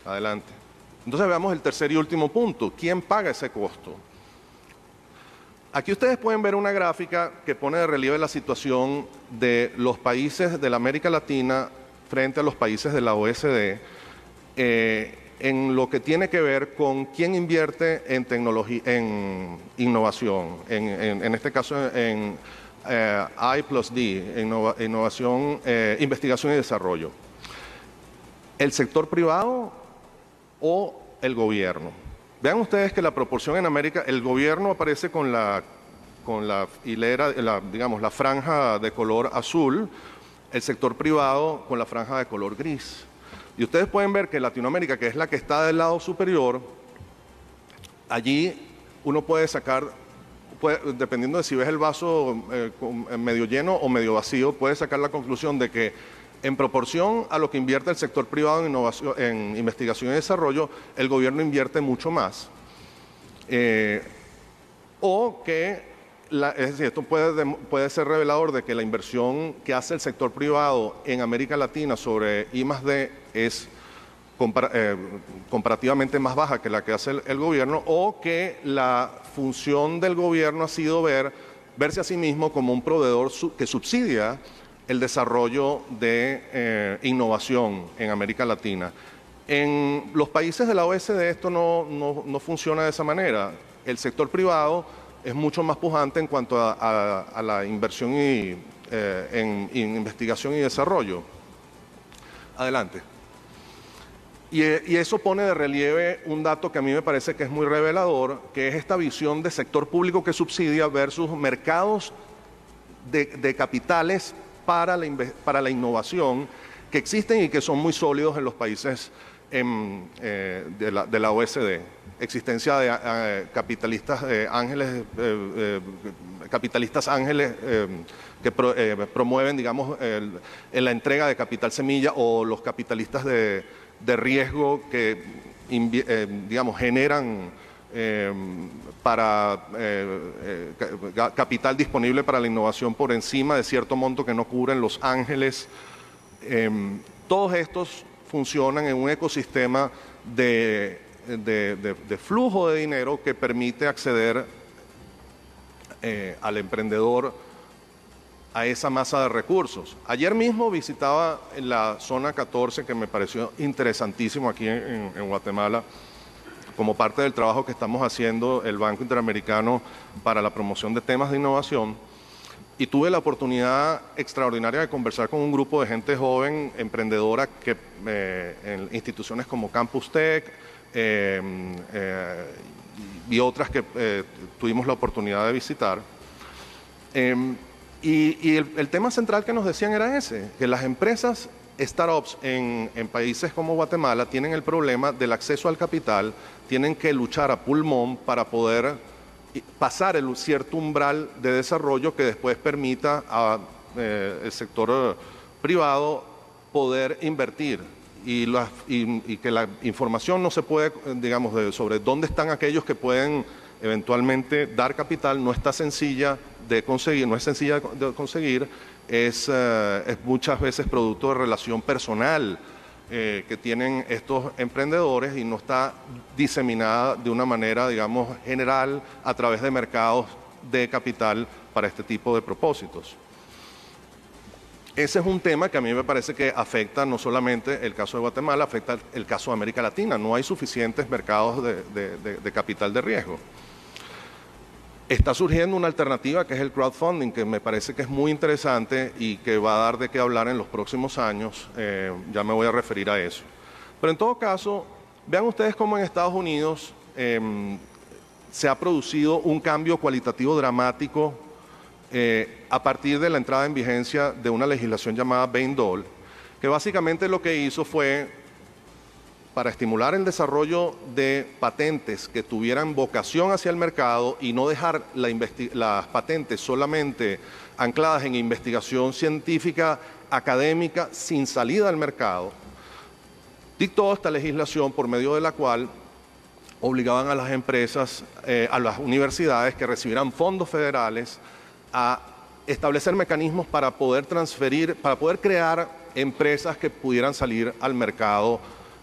Adelante. Entonces veamos el tercer y último punto. ¿Quién paga ese costo? Aquí ustedes pueden ver una gráfica que pone de relieve la situación de los países de la América Latina frente a los países de la OSD en lo que tiene que ver con quién invierte en tecnología, en innovación, en este caso en I+D, innovación, investigación y desarrollo. ¿El sector privado o el gobierno? Vean ustedes que la proporción en América, el gobierno aparece con la hilera, digamos, la franja de color azul, el sector privado con la franja de color gris. Y ustedes pueden ver que Latinoamérica, que es la que está del lado superior, allí uno puede sacar, dependiendo de si ves el vaso medio lleno o medio vacío, puede sacar la conclusión de que en proporción a lo que invierte el sector privado en innovación, en investigación y desarrollo, el gobierno invierte mucho más. O que, es decir, esto puede ser revelador de que la inversión que hace el sector privado en América Latina sobre I+D es comparativamente más baja que la que hace el gobierno, o que la función del gobierno ha sido verse a sí mismo como un proveedor que subsidia el desarrollo de innovación en América Latina. En los países de la OSD esto no funciona de esa manera. El sector privado es mucho más pujante en cuanto a la inversión en investigación y desarrollo. Adelante. Y eso pone de relieve un dato que a mí me parece que es muy revelador, que es esta visión de sector público que subsidia versus mercados de capitales para la innovación que existen y que son muy sólidos en los países de la OSD. Existencia de capitalistas ángeles que promueven, digamos, la entrega de capital semilla, o los capitalistas de riesgo que, digamos, generan capital disponible para la innovación por encima de cierto monto que no cubren los ángeles. Todos estos funcionan en un ecosistema de flujo de dinero que permite acceder al emprendedor a esa masa de recursos. Ayer mismo visitaba la zona 14, que me pareció interesantísimo aquí en Guatemala, como parte del trabajo que estamos haciendo el Banco Interamericano para la promoción de temas de innovación, y tuve la oportunidad extraordinaria de conversar con un grupo de gente joven, emprendedora, que en instituciones como Campus Tech y otras que tuvimos la oportunidad de visitar. Y el tema central que nos decían era ese, que las empresas startups en países como Guatemala tienen el problema del acceso al capital, tienen que luchar a pulmón para poder pasar el cierto umbral de desarrollo que después permita al sector privado poder invertir. Y que la información no se puede, digamos, sobre dónde están aquellos que pueden eventualmente dar capital, no está sencilla de conseguir, no es sencilla de conseguir, es muchas veces producto de relación personal que tienen estos emprendedores, y no está diseminada de una manera, digamos, general a través de mercados de capital para este tipo de propósitos. Ese es un tema que a mí me parece que afecta no solamente el caso de Guatemala, afecta el caso de América Latina. No hay suficientes mercados de capital de riesgo. Está surgiendo una alternativa que es el crowdfunding, que me parece que es muy interesante y que va a dar de qué hablar en los próximos años. Ya me voy a referir a eso. Pero en todo caso, vean ustedes cómo en Estados Unidos se ha producido un cambio cualitativo dramático a partir de la entrada en vigencia de una legislación llamada Bayh-Dole, que básicamente lo que hizo fue, para estimular el desarrollo de patentes que tuvieran vocación hacia el mercado y no dejar las patentes solamente ancladas en investigación científica, académica, sin salida al mercado, dictó esta legislación por medio de la cual obligaban a las empresas, a las universidades que recibieran fondos federales, a establecer mecanismos para poder transferir, para poder crear empresas que pudieran salir al mercado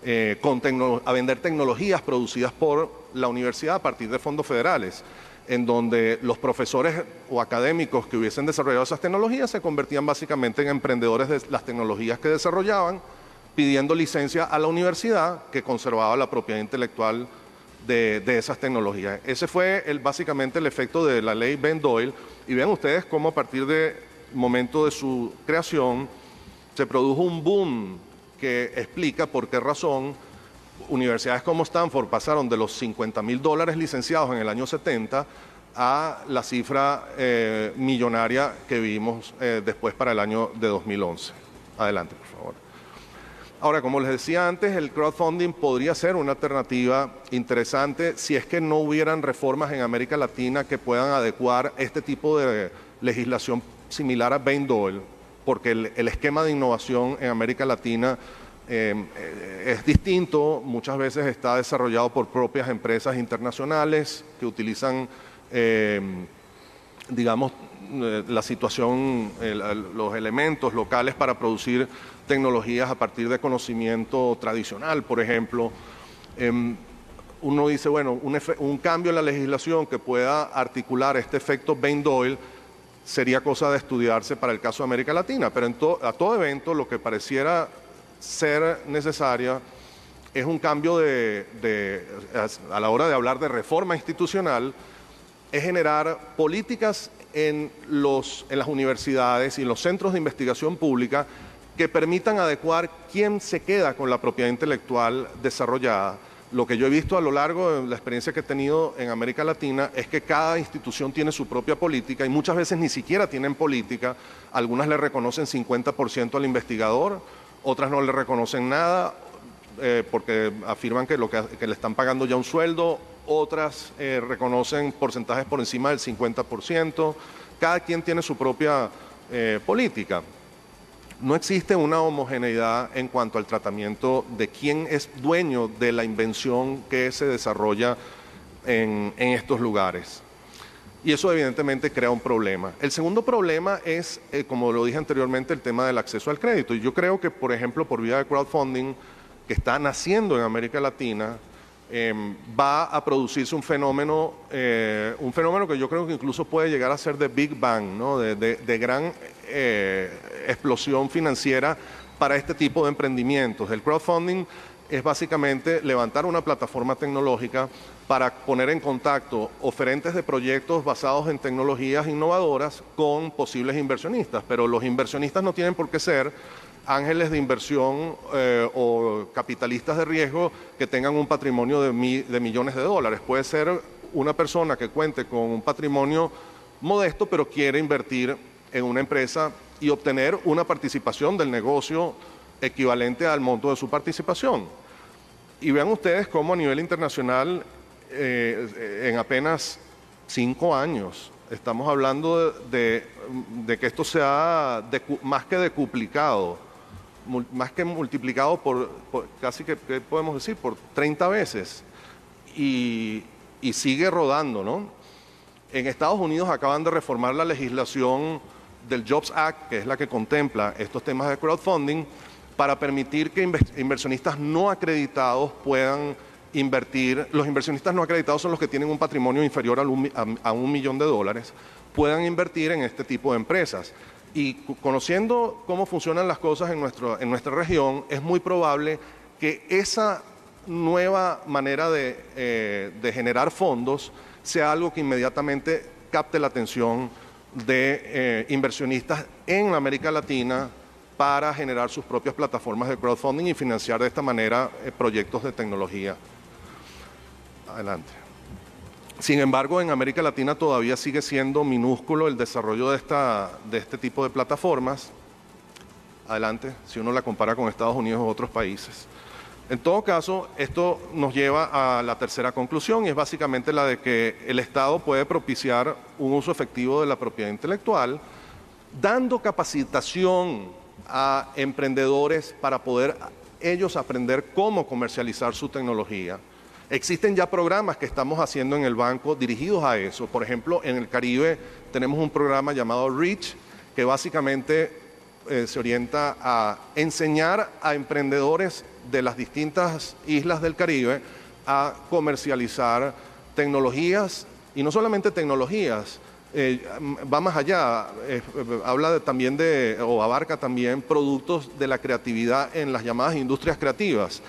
a vender tecnologías producidas por la universidad a partir de fondos federales, en donde los profesores o académicos que hubiesen desarrollado esas tecnologías se convertían básicamente en emprendedores de las tecnologías que desarrollaban, pidiendo licencia a la universidad que conservaba la propiedad intelectual de esas tecnologías. Ese fue básicamente el efecto de la ley Bayh-Dole, y vean ustedes cómo a partir del momento de su creación se produjo un boom que explica por qué razón universidades como Stanford pasaron de los $50,000 licenciados en el año 70 a la cifra millonaria que vimos después para el año de 2011. Adelante, por favor. Ahora, como les decía antes, el crowdfunding podría ser una alternativa interesante si es que no hubieran reformas en América Latina que puedan adecuar este tipo de legislación similar a Bayh-Dole, porque el esquema de innovación en América Latina es distinto, muchas veces está desarrollado por propias empresas internacionales que utilizan, digamos, la situación, los elementos locales para producir tecnologías a partir de conocimiento tradicional, por ejemplo. Uno dice, bueno, un cambio en la legislación que pueda articular este efecto Bayh-Dole sería cosa de estudiarse para el caso de América Latina, pero a todo evento lo que pareciera ser necesaria es un cambio a la hora de hablar de reforma institucional, es generar políticas en las universidades y en los centros de investigación pública que permitan adecuar quién se queda con la propiedad intelectual desarrollada. Lo que yo he visto a lo largo de la experiencia que he tenido en América Latina es que cada institución tiene su propia política y muchas veces ni siquiera tienen política. Algunas le reconocen 50% al investigador, otras no le reconocen nada porque afirman que le están pagando ya un sueldo, otras reconocen porcentajes por encima del 50%. Cada quien tiene su propia política. No existe una homogeneidad en cuanto al tratamiento de quién es dueño de la invención que se desarrolla en estos lugares. Y eso evidentemente crea un problema. El segundo problema es, como lo dije anteriormente, el tema del acceso al crédito. Y yo creo que, por ejemplo, por vía de crowdfunding, que está naciendo en América Latina, va a producirse un fenómeno que yo creo que incluso puede llegar a ser de Big Bang, ¿no? de gran explosión financiera para este tipo de emprendimientos. El crowdfunding es básicamente levantar una plataforma tecnológica para poner en contacto oferentes de proyectos basados en tecnologías innovadoras con posibles inversionistas, pero los inversionistas no tienen por qué ser ángeles de inversión o capitalistas de riesgo que tengan un patrimonio de millones de dólares. Puede ser una persona que cuente con un patrimonio modesto, pero quiere invertir en una empresa y obtener una participación del negocio equivalente al monto de su participación. Y vean ustedes cómo a nivel internacional, en apenas 5 años, estamos hablando de que esto se ha más que decuplicado, más que multiplicado por casi que podemos decir, por 30 veces. Y sigue rodando, ¿no? En Estados Unidos acaban de reformar la legislación del Jobs Act, que es la que contempla estos temas de crowdfunding, para permitir que inversionistas no acreditados puedan invertir. Los inversionistas no acreditados son los que tienen un patrimonio inferior a $1 millón, puedan invertir en este tipo de empresas. Y conociendo cómo funcionan las cosas en nuestra región, es muy probable que esa nueva manera de generar fondos sea algo que inmediatamente capte la atención de inversionistas en América Latina para generar sus propias plataformas de crowdfunding y financiar de esta manera proyectos de tecnología. Adelante. Sin embargo, en América Latina todavía sigue siendo minúsculo el desarrollo de este tipo de plataformas. Adelante, si uno la compara con Estados Unidos u otros países. En todo caso, esto nos lleva a la tercera conclusión y es básicamente la de que el Estado puede propiciar un uso efectivo de la propiedad intelectual, dando capacitación a emprendedores para poder ellos aprender cómo comercializar su tecnología. Existen ya programas que estamos haciendo en el banco dirigidos a eso. Por ejemplo, en el Caribe tenemos un programa llamado REACH, que básicamente se orienta a enseñar a emprendedores de las distintas islas del Caribe a comercializar tecnologías, y no solamente tecnologías, va más allá, también o abarca también productos de la creatividad en las llamadas industrias creativas,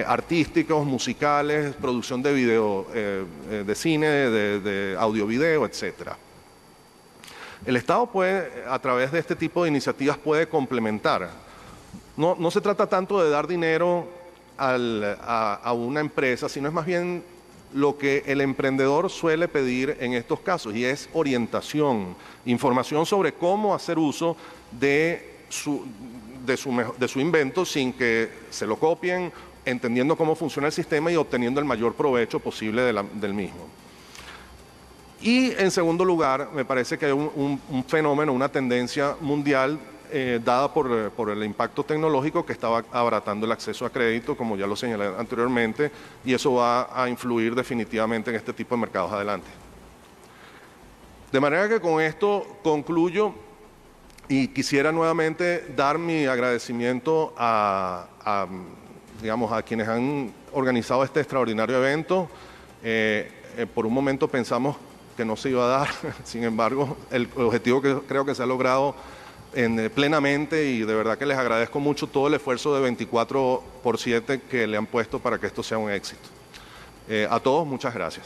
artísticos, musicales, producción de video, de cine, de audio-video, etc. El Estado puede, a través de este tipo de iniciativas, puede complementar. No se trata tanto de dar dinero a una empresa, sino es más bien lo que el emprendedor suele pedir en estos casos, y es orientación, información sobre cómo hacer uso de su invento sin que se lo copien, entendiendo cómo funciona el sistema y obteniendo el mayor provecho posible del mismo. Y en segundo lugar, me parece que hay un fenómeno, una tendencia mundial dada por el impacto tecnológico que estaba abaratando el acceso a crédito, como ya lo señalé anteriormente, y eso va a influir definitivamente en este tipo de mercados adelante. De manera que con esto concluyo y quisiera nuevamente dar mi agradecimiento digamos, a quienes han organizado este extraordinario evento. Por un momento pensamos que no se iba a dar, sin embargo, el objetivo que creo que se ha logrado plenamente, y de verdad que les agradezco mucho todo el esfuerzo de 24/7 que le han puesto para que esto sea un éxito. A todos, muchas gracias.